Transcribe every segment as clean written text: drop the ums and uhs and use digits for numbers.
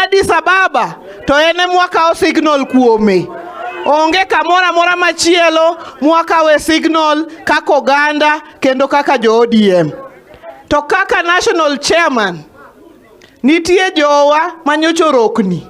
Addis Ababa to ene mwaka signal kuome. Onge kamora mora machielo mwaka we signal kaka oganda kendo kaka jo ODM. To kaka national chairman nitie jowa manyocho rokni.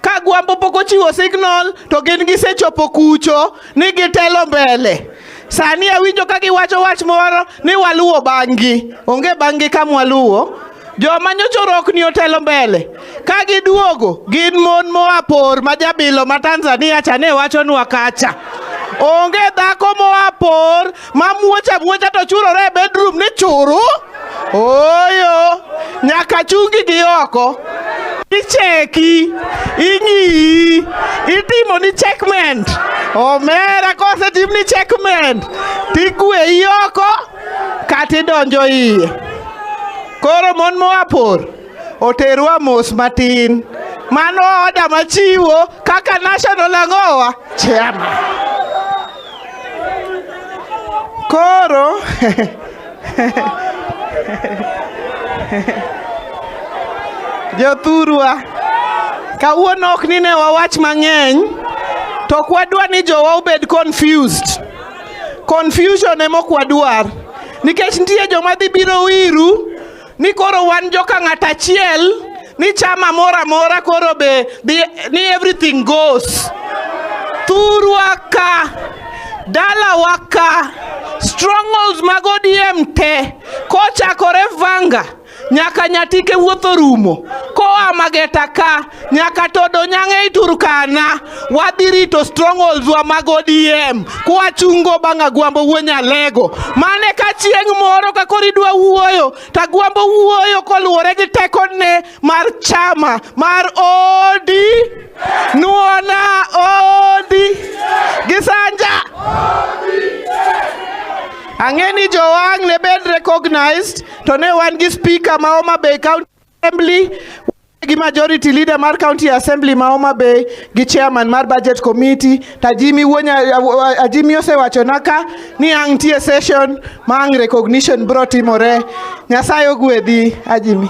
Ka Gwambo poko chiwo signal to gin gisechopo kucho ni gitelo mbele. Sani awinjo ka giwacho wach moro ni waluwo bangi. Onge bangi kama waluwo. Joma nyocho rokni otelo mbele. Ka giduogo gin mon moa por majabilo ma Tanzania chane wacho nwa kacha. Onge dhako moa por mamuocha to churore bedroom ni churu. Oyo, nyaka chungi gi oko. Icheki, ing'i, itimo ni checkment. Omera kose tim ni checkment. Tikwe oko, kati donjo iye. Koro mon moa por, oterwa mos matin. Mano oda machiwo kaka national ang'owa chairman. Koro jothurwa kawuono ok ni ne wawach mang'eny to kwadwa ni jowa obed confused. Confusion ema ok wadwar nikech nitie joma dhi biro wiru ni koro wan joka ng'at achiel ni chama mora koro ni everything goes. Thurwa ka dala waka strongholds mag ODM te kochakore Vanga nyaka Nyatike wuotho rumo koa Mageta ka nyaka todo Nyang'e Turkana wadhi rito strongholds wa mag ODM kwa chungo bang'a Gwambo wuonyalego mane ka chieng' moro ka koridwa wuoyo ta Gwambo wuoyo koluwore gi tekone mar chama mar Nuona Gisanja Ang'eni jowang' ne bed recognized to ne wan gi speaker ma Homa Bay County Assembly gi majority leader mar County Assembly ma Homa Bay gi chairman mar budget committee ta Jimmy osewacho naka ni ang' tie session ma ang' recognition bro timore. Nyasaye ogwedhi Ajimi.